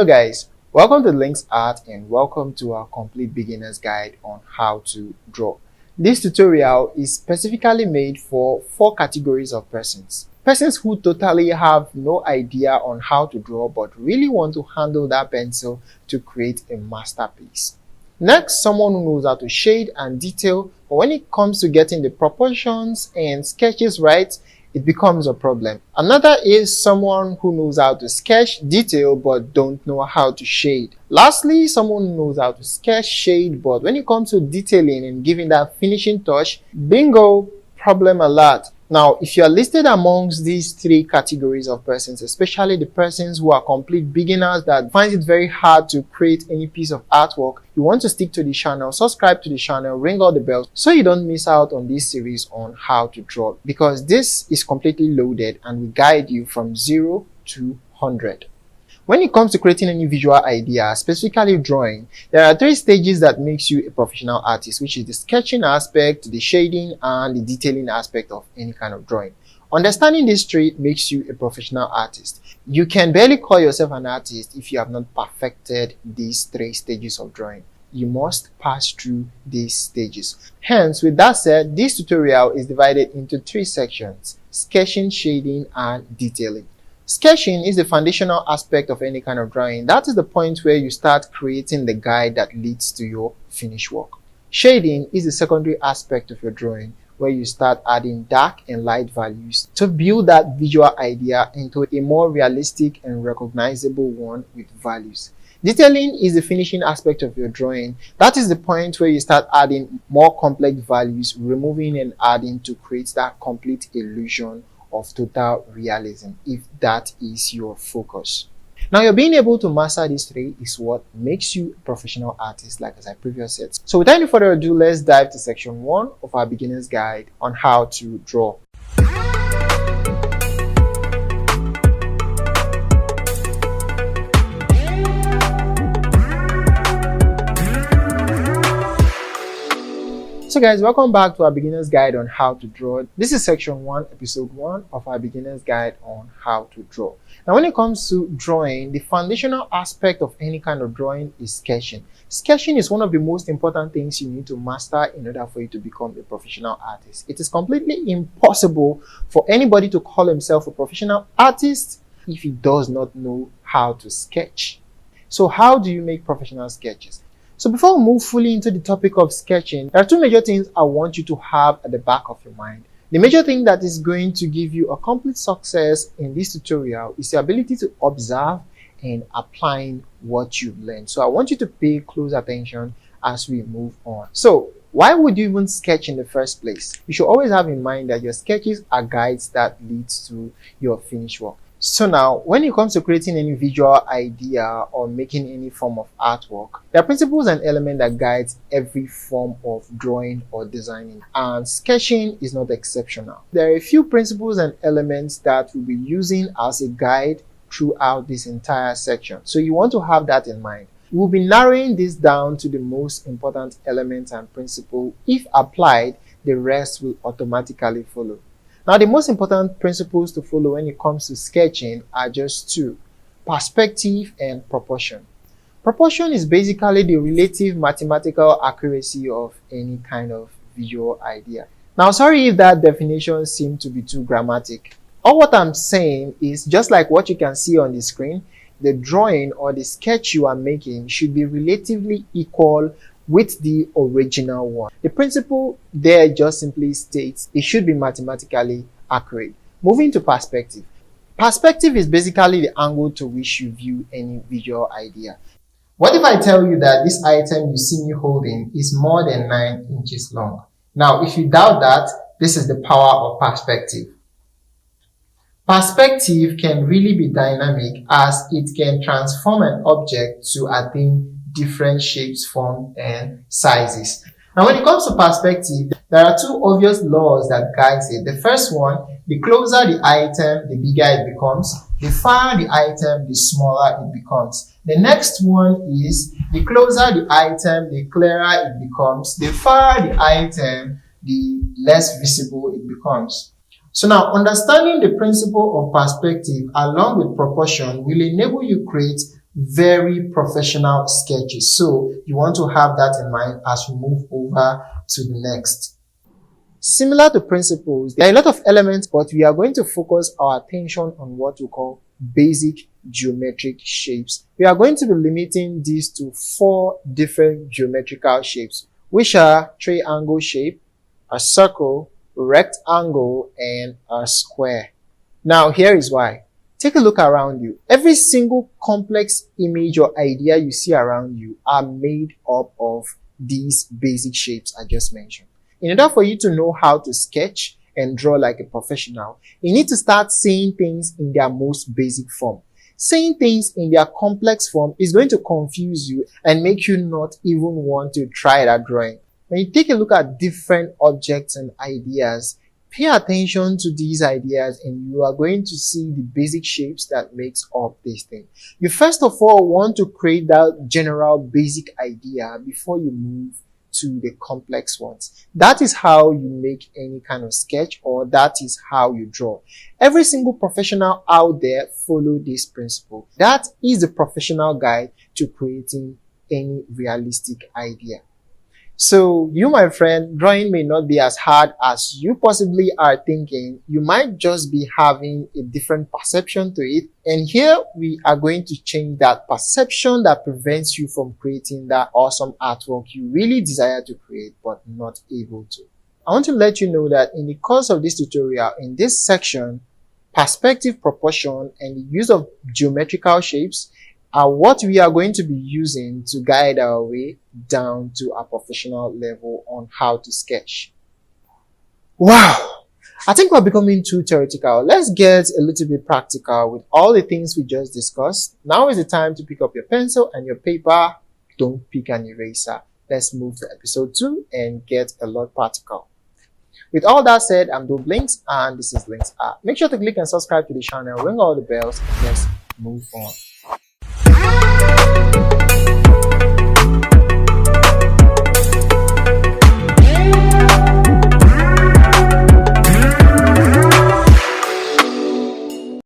Hello guys, welcome to Links Art and welcome to our complete beginner's guide on how to draw. This tutorial is specifically made for 4 categories of persons. Persons who totally have no idea on how to draw but really want to handle that pencil to create a masterpiece. Next, someone who knows how to shade and detail, but when it comes to getting the proportions and sketches right, it becomes a problem. Another is someone who knows how to sketch, detail, but don't know how to shade. Lastly, someone who knows how to sketch, shade, but when it comes to detailing and giving that finishing touch, bingo, problem alert. Now, if you are listed amongst these 3 categories of persons, especially the persons who are complete beginners that find it very hard to create any piece of artwork, you want to stick to the channel, subscribe to the channel, ring all the bells so you don't miss out on this series on how to draw, because this is completely loaded and will guide you from 0 to 100. When it comes to creating any visual idea, specifically drawing, there are 3 stages that makes you a professional artist, which is the sketching aspect, the shading, and the detailing aspect of any kind of drawing. Understanding these 3 makes you a professional artist. You can barely call yourself an artist if you have not perfected these 3 stages of drawing. You must pass through these stages. Hence, with that said, this tutorial is divided into 3 sections: sketching, shading, and detailing. Sketching is the foundational aspect of any kind of drawing. That is the point where you start creating the guide that leads to your finished work. Shading is the secondary aspect of your drawing, where you start adding dark and light values to build that visual idea into a more realistic and recognizable one with values. Detailing is the finishing aspect of your drawing. That is the point where you start adding more complex values, removing and adding to create that complete illusion of total realism, if that is your focus. Now, you're being able to master these 3 is what makes you a professional artist, like as I previously said. So without any further ado, let's dive to section 1 of our beginner's guide on how to draw. So guys, welcome back to our beginner's guide on how to draw. This is section 1, episode 1 of our beginner's guide on how to draw. Now, when it comes to drawing, the foundational aspect of any kind of drawing is sketching. Sketching is one of the most important things you need to master in order for you to become a professional artist. It is completely impossible for anybody to call himself a professional artist if he does not know how to sketch. So how do you make professional sketches? So before we move fully into the topic of sketching, there are 2 major things I want you to have at the back of your mind. The major thing that is going to give you a complete success in this tutorial is the ability to observe and applying what you've learned. So I want you to pay close attention as we move on. So why would you even sketch in the first place? You should always have in mind that your sketches are guides that leads to your finished work. So now, when it comes to creating any visual idea or making any form of artwork, there are principles and elements that guides every form of drawing or designing, and sketching is not exceptional. There are a few principles and elements that we'll be using as a guide throughout this entire section. So you want to have that in mind. We'll be narrowing this down to the most important elements and principle. If applied, the rest will automatically follow. Now, the most important principles to follow when it comes to sketching are just 2: perspective and proportion. Proportion is basically the relative mathematical accuracy of any kind of visual idea. Now, sorry if that definition seemed to be too grammatic. All what I'm saying is, just like what you can see on the screen, the drawing or the sketch you are making should be relatively equal with the original one. The principle there just simply states it should be mathematically accurate. Moving to perspective. Perspective is basically the angle to which you view any visual idea. What if I tell you that this item you see me holding is more than 9 inches long? Now, if you doubt that, this is the power of perspective. Perspective can really be dynamic, as it can transform an object to attain different shapes, forms, and sizes. Now, when it comes to perspective, there are 2 obvious laws that guides it. The first one, the closer the item, the bigger it becomes. The farther the item, the smaller it becomes. The next one is, the closer the item, the clearer it becomes. The farther the item, the less visible it becomes. So now, understanding the principle of perspective along with proportion will enable you create very professional sketches. So you want to have that in mind as we move over to the next. Similar to principles, there are a lot of elements, but we are going to focus our attention on what we call basic geometric shapes. We are going to be limiting these to 4 different geometrical shapes, which are triangle shape, a circle, rectangle, and a square. Now, here is why. Take a look around you. Every single complex image or idea you see around you are made up of these basic shapes I just mentioned. In order for you to know how to sketch and draw like a professional, you need to start seeing things in their most basic form. Seeing things in their complex form is going to confuse you and make you not even want to try that drawing. When you take a look at different objects and ideas, pay attention to these ideas and you are going to see the basic shapes that makes up this thing. You first of all want to create that general basic idea before you move to the complex ones. That is how you make any kind of sketch, or that is how you draw. Every single professional out there follow this principle. That is the professional guide to creating any realistic idea. So you, my friend, drawing may not be as hard as you possibly are thinking. You might just be having a different perception to it. And here we are going to change that perception that prevents you from creating that awesome artwork you really desire to create but not able to. I want to let you know that in the course of this tutorial, in this section, perspective, proportion, and the use of geometrical shapes are what we are going to be using to guide our way down to a professional level on how to sketch. Wow! I think we're becoming too theoretical. Let's get a little bit practical with all the things we just discussed. Now is the time to pick up your pencil and your paper. Don't pick an eraser. Let's move to episode 2 and get a lot practical. With all that said, I'm Dope Links and this is Links Art. Make sure to click and subscribe to the channel, ring all the bells, and let's move on.